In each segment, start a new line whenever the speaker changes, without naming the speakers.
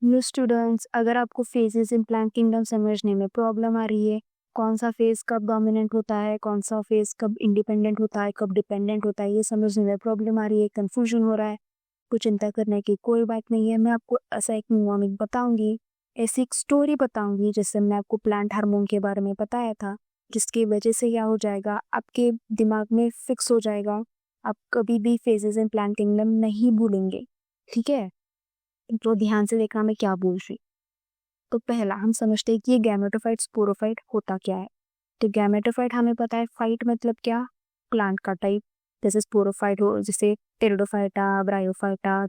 New students, अगर आपको phases in plant kingdom समझने में प्रॉब्लम आ रही है, कौन सा फेज कब डोमिनेंट होता है, कौन सा फेज कब इंडिपेंडेंट होता है, कब डिपेंडेंट होता है, ये समझने में प्रॉब्लम आ रही है, कंफ्यूजन हो रहा है, तो चिंता करने की कोई बात नहीं है। मैं आपको ऐसा एक न्यूमोनिक बताऊंगी, ऐसी एक स्टोरी बताऊंगी जिससे मैंने आपको प्लांट हार्मोन के बारे में बताया था, जिसकी वजह से क्या हो जाएगा, आपके दिमाग में फिक्स हो जाएगा, आप कभी भी फेजेस इन प्लांट किंगडम नहीं भूलेंगे। ठीक है, तो ध्यान से देखना मैं क्या बोल रही। तो पहला हम समझते हैं कि ये गैमेटोफाइट स्पोरोफाइट होता क्या है। तो गैमेटोफाइट हमें पता है, फाइट मतलब क्या, प्लांट का टाइप। जैसे स्पोरोफाइट हो, जैसे टेरिडोफाइटा, ब्रायोफाइटा,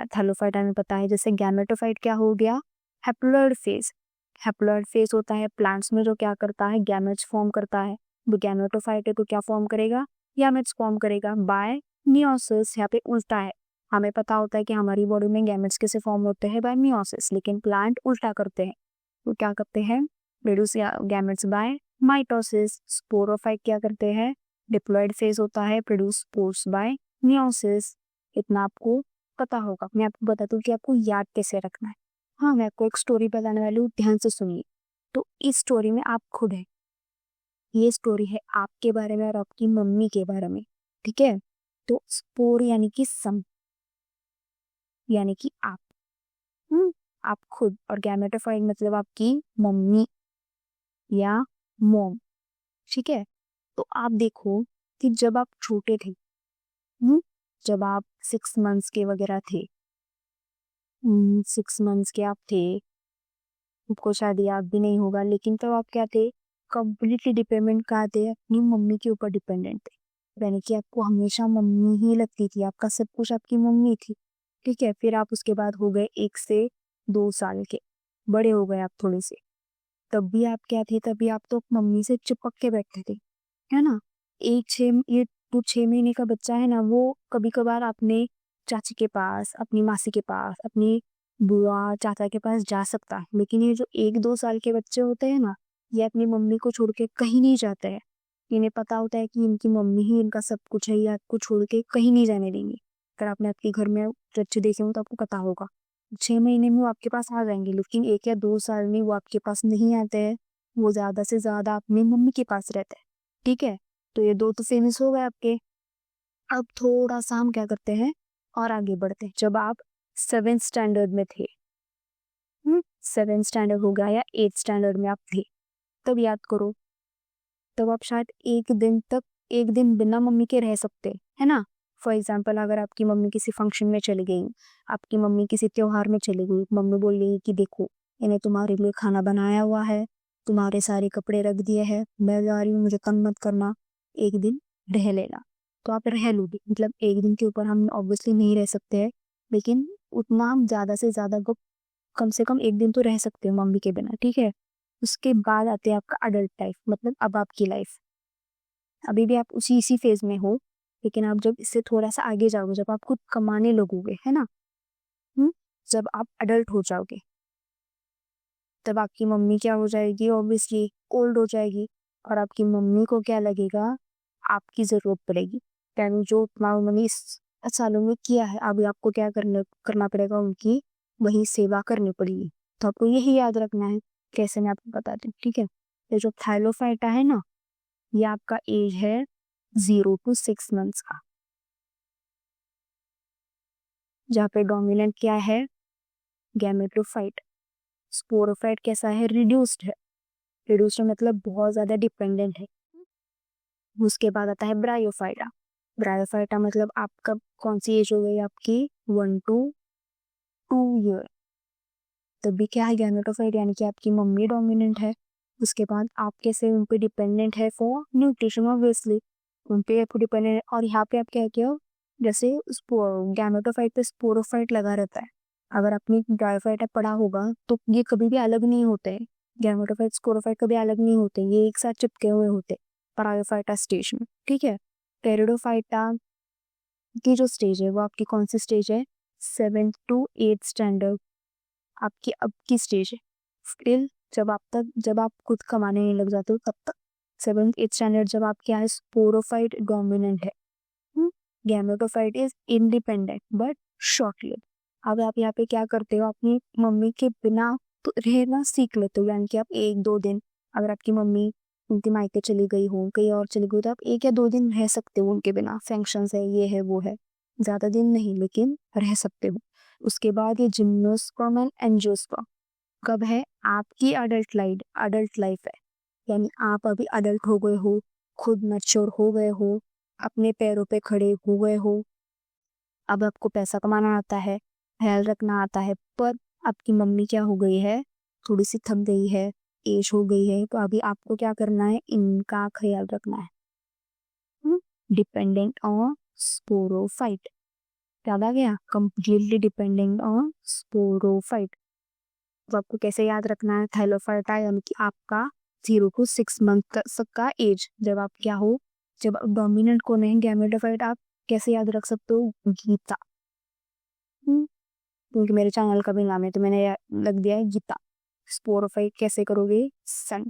थैलोफाइटा हमें पता है। जैसे गैमेटोफाइट क्या हो गया, हैप्लॉइड फेज। हैप्लॉइड फेज होता है प्लांट्स में, जो क्या करता है, गैमेट्स फॉर्म करता है। वो गैमेटोफाइट है तो क्या फॉर्म करेगा, गैमेट्स फॉर्म करेगा बाय मियोसिस। यहाँ पे उल्टा है, हमें पता होता है कि हमारी बॉडी में गैमेट्स कैसे फॉर्म होते हैं, बाय मियोसिस, लेकिन प्लांट उल्टा करते हैं। वो क्या करते हैं, produce gametes by mitosis. Sporophyte क्या करते हैं, डिप्लॉयड फेज होता है, प्रोड्यूस स्पोर्स बाय मियोसिस। इतना आपको पता होगा। मैं आपको बता दूं कि आपको याद कैसे रखना है। हाँ, मैं आपको एक स्टोरी बताने वाली हूँ, ध्यान से सुनिए। तो इस स्टोरी में आप खुद हैं, ये स्टोरी है आपके बारे में और आपकी मम्मी के बारे में। ठीक है, तो स्पोर यानी कि सम, यानी कि आप, आप खुद, और गैमेटोफाइट मतलब आपकी मम्मी या मॉम। ठीक है, तो आप देखो कि जब आप छोटे थे, जब आप 6 मंथ्स के वगैरह थे, 6 मंथ्स के आप थे, आपको शायद याद भी नहीं होगा, लेकिन तब आप क्या थे, कंप्लीटली डिपेंडेंट कहाँ थे, अपनी मम्मी के ऊपर डिपेंडेंट थे। यानी कि आपको हमेशा मम्मी ही लगती थी, आपका सब कुछ आपकी मम्मी थी। ठीक है, फिर आप उसके बाद हो गए 1 से 2 साल के, बड़े हो गए आप थोड़े से, तब भी आप क्या थे, तभी आप तो मम्मी से चिपक के बैठते थे, है ना। ये जो 6 महीने का बच्चा है ना, वो कभी कभार अपने चाची के पास, अपनी मासी के पास, अपनी बुआ चाचा के पास जा सकता है, लेकिन ये जो 1-2 साल के बच्चे होते हैं ना, ये अपनी मम्मी को छोड़ के कहीं नहीं जाते हैं। इन्हें पता होता है कि इनकी मम्मी ही इनका सब कुछ है, ये आपको छोड़ के कहीं नहीं जाने देंगे। अगर आपने आपके घर में बच्चे देखे हो तो आपको पता होगा, 6 महीने में वो आपके पास आ जाएंगे, लेकिन 1 या 2 साल में वो आपके पास नहीं आते हैं। वो ज्यादा से ज्यादा अपनी मम्मी के पास रहते हैं। ठीक है, तो ये दो तो फेमस हो गए आपके। अब थोड़ा सा हम क्या करते हैं और आगे बढ़ते हैं। जब आप 7th स्टैंडर्ड में थे, 7th स्टैंडर्ड हो गया या 8th स्टैंडर्ड में आप थे, तब याद करो, तब आप शायद एक दिन बिना मम्मी के रह सकते, है ना। फॉर एग्जाम्पल, अगर आपकी मम्मी किसी फंक्शन में चली गई, आपकी मम्मी किसी त्योहार में चली गई, मम्मी बोल रही कि देखो, इन्हें तुम्हारे लिए खाना बनाया हुआ है, तुम्हारे सारे कपड़े रख दिए हैं, मैं जा रही हूँ, मुझे तंग मत करना, एक दिन रह लेना। तो आप रह लोगे, मतलब एक दिन के ऊपर हम ऑब्वियसली नहीं रह सकते हैं, लेकिन उतना हम ज्यादा से ज्यादा कम से कम एक दिन तो रह सकते हो मम्मी के बिना। ठीक है, उसके बाद आते हैं आपका अडल्ट लाइफ, मतलब अब आपकी लाइफ। अभी भी आप उसी इसी फेज में हो, लेकिन आप जब इससे थोड़ा सा आगे जाओगे, जब आप खुद कमाने लगोगे, है ना, हम्म जब आप अडल्ट हो जाओगे, तब आपकी मम्मी क्या हो जाएगी, ऑब्वियसली ओल्ड हो जाएगी, और आपकी मम्मी को क्या लगेगा, आपकी जरूरत पड़ेगी। यानी जो तुम्हारी उन्होंने इस सालों में किया है, अभी आपको क्या करना पड़ेगा, उनकी वही सेवा करनी पड़ेगी। तो आपको यही याद रखना है। कैसे, मैं आपको बताती हूँ। ठीक है, ये जो थाइलोफाइटा है ना, ये आपका एज है 0 to 6 मंथ्स का, जहाँ पे डोमिनेंट क्या है, गैमेटोफाइट। स्पोरोफाइट कैसा है, रिड्यूस्ड है। रिड्यूस्ड मतलब बहुत ज्यादा डिपेंडेंट है। उसके बाद आता है ब्रायोफाइटा। ब्रायोफाइटा मतलब आपका कौन सी एज हो गई आपकी, 1 to 2 ईयर। तभी क्या है, गैमेटोफाइट, यानी कि आपकी मम्मी डोमिनेंट है। उसके बाद आप कैसे उन पे डिपेंडेंट है फॉर न्यूट्रिशन, ऑब्वियसली उन पे आपको डिपेंडेंट है। और यहाँ पे आप क्या कहते हो, जैसे गैमेटोफाइट पे स्पोरोफाइट लगा रहता है, अगर आपने ब्रायोफाइटा पढ़ा होगा तो ये कभी भी अलग नहीं होते हैं। गैमेटोफाइट स्पोरोफाइट कभी अलग नहीं होते, ये एक साथ चिपके हुए होते ब्रायोफाइटा स्टेज में। ठीक है, टेरिडोफाइटा की जो स्टेज है वो आपकी कौन सी स्टेज है, 7th to 8th स्टैंडर्ड आपकी अब की स्टेज है। स्टिल जब आप खुद कमाने नहीं लग जाते हो तब तक। 7th 8th स्टैंडर्ड जब आप क्या है, स्पोरोफाइट डोमिनेंट है, gametophyte is independent but short lived. अब आप यहाँ पे क्या करते हो, अपनी मम्मी के बिना तो रहना सीख लेते हो, यानी कि आप 1-2 दिन, अगर आपकी मम्मी उनके मायके चली गई हो, कहीं और चली गई हो, तो आप 1 या 2 दिन रह सकते हो उनके बिना। फंक्शंस है, ये है, वो है, ज़्यादा दिन नहीं, लेकिन रह सकते हो। उसके बाद ये जिम्नोस्पर्म एंड एंजियोस्पर्म कब है, आपकी अडल्ट लाइफ है, यानी आप अभी अडल्ट हो गए हो, खुद मैच्योर हो गए हो, अपने पैरों पे खड़े हो गए हो, अब आपको पैसा कमाना आता है, ख्याल रखना आता है, पर आपकी मम्मी क्या हो गई है, थोड़ी सी थक गई है, एज हो गई है, तो अभी आपको क्या करना है, इनका ख्याल रखना है। डिपेंडेंट ऑन स्पोरोफाइट, याद आ गया, कंप्लीटली डिपेंडेंट ऑन स्पोरोफाइट। तो आपको कैसे याद रखना है, थाइलोफाइटा, यानी कि आपका 0 to 6 मंथ तक का एज, जब आप क्या हो, जब डोमिनेंट को नहीं, गैमेटोफाइट आप कैसे याद रख सकते हो, गीता। क्योंकि मेरे चैनल का भी नाम है तो मैंने लग दिया है गीता। स्पोरोफाइट कैसे करोगे, सन।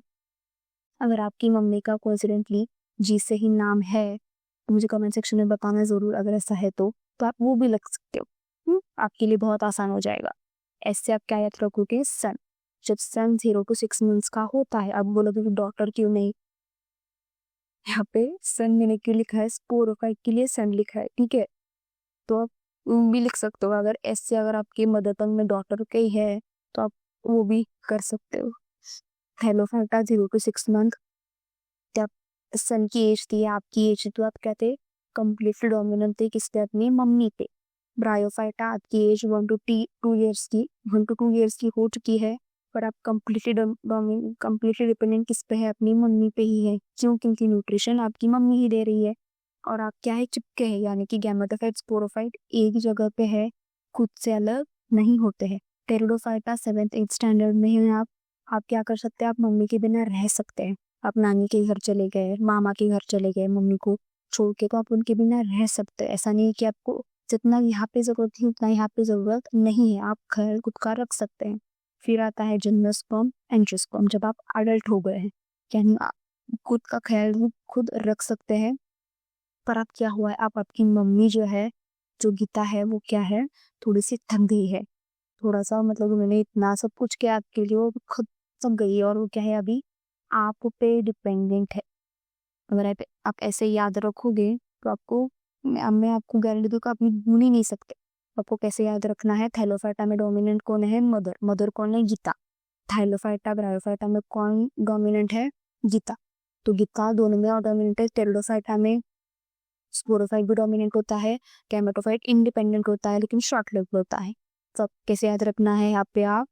अगर आपकी मम्मी का कोइंसिडेंटली जी से ही नाम है तो मुझे कमेंट सेक्शन में बताना ज़रूर, अगर ऐसा है तो आप वो भी लिख सकते हो। आपके लिए बहुत आसान हो जाएगा। ऐसे आप क्या याद रखोगे, सन। जब सन 0 to 6 मंथ्स का होता है, अब बोलोगे कि डॉक्टर क्यों नहीं, यहाँ पे सन मैंने क्यों लिखा है, स्पोरोफाइट के लिए सन लिखा है, ठीक है। तो आप भी लिख सकते हो, अगर ऐसे अगर आपकी मदर टंग में डॉटर के ही है तो आप वो भी कर सकते हो। थैलोफाइटा 0 to 6 मंथ, जब सन की एज थी, आपकी एज थी, तो आप कहते कंप्लीटली डोमिनेंट थे किस पे, अपनी मम्मी पे। ब्रायोफाइटा आपकी एज 1 to 2 years की, 1 to 2 years की हो चुकी है, पर आप कंप्लीटली डिपेंडेंट किस पे है, अपनी मम्मी पे ही है। क्यों, क्योंकि न्यूट्रिशन आपकी मम्मी ही दे रही है, और आप क्या है, चिपके हैं, यानी कि गैमेटोफाइट स्पोरोफाइट एक जगह पे है, खुद से अलग नहीं होते हैं। टेरिडोफाइटा 7th-8th स्टैंडर्ड में है आप क्या कर सकते हैं, आप मम्मी के बिना रह सकते हैं। आप नानी के घर चले गए, मामा के घर चले गए, मम्मी को छोड़ के, तो आप उनके बिना रह सकते हैं। ऐसा नहीं है कि आपको जितना यहाँ पे जरूरत थी उतना यहाँ पे जरूरत नहीं है, आप ख्याल खुद का रख सकते हैं। फिर आता है जिम्नोस्पर्म एंजियोस्पर्म, जब आप अडल्ट हो गए हैं, यानी आप खुद का ख्याल खुद रख सकते हैं। पर अब क्या हुआ है, आप आपकी मम्मी जो है, जो गीता है, वो क्या है, थोड़ी सी थक गई है, थोड़ा सा, मतलब उन्होंने इतना सब कुछ किया आपके लिए, वो खुद थक गई है, और वो क्या है, अभी आप पे डिपेंडेंट है। अगर आप ऐसे याद रखोगे तो आपको, मैं आपको गारंटी दूँ कि आप भूल ही नहीं सकते। आपको कैसे याद रखना है, थैलोफाइटा में डोमिनेंट कौन है, मदर कौन है, गीता। थाइलोफाइटा ब्रायोफाइटा में कौन डोमिनेंट है, गीता। तो गीता दोनों में और डोमिनेंट है। टेरिडोफाइटा में स्पोरोफाइट भी डोमिनेंट होता है, गैमेटोफाइट इंडिपेंडेंट होता है, लेकिन शॉर्ट लिव्ड होता है। तो कैसे याद रखना है, यहाँ पे आप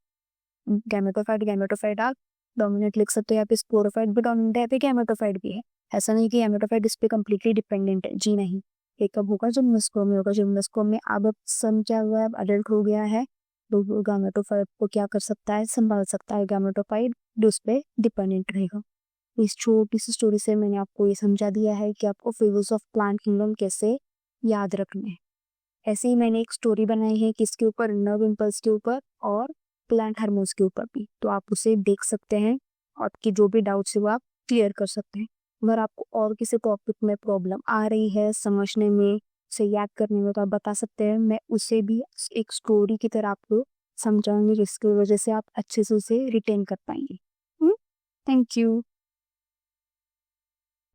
गैमेटोफाइट आप डोमिनेंट लिख सकते हो, यहाँ पे स्पोरोफाइट भी डोमिनेंट है, यहाँ पे गैमेटोफाइट भी है। ऐसा नहीं कि गैमेटोफाइट इस पे कंप्लीटली डिपेंडेंट है, जी नहीं। ये कब होगा, जब जिम्नोस्पर्म में होगा। जिम्नोस्पर्म में अब सन क्या हुआ है, अब अडल्ट हो गया है, तो गैमेटोफाइट को क्या कर सकता है, संभाल सकता है। गैमेटोफाइट उस पे डिपेंडेंट रहेगा। इस छोटी सी स्टोरी से मैंने आपको ये समझा दिया है कि आपको फेजेस ऑफ प्लांट किंगडम कैसे याद रखने हैं। ऐसे ही मैंने एक स्टोरी बनाई है किसके ऊपर, नर्व इम्पल्स के ऊपर और प्लांट हार्मोन्स के ऊपर भी, तो आप उसे देख सकते हैं, और आपकी जो भी डाउट्स है वो आप क्लियर कर सकते हैं। अगर आपको और किसी टॉपिक में प्रॉब्लम आ रही है समझने में, उसे याद करने में, तो आप बता सकते हैं, मैं उसे भी एक स्टोरी की तरह आपको समझाऊंगी, जिसकी वजह से आप अच्छे से उसे रिटेन कर पाएंगे। Thank you.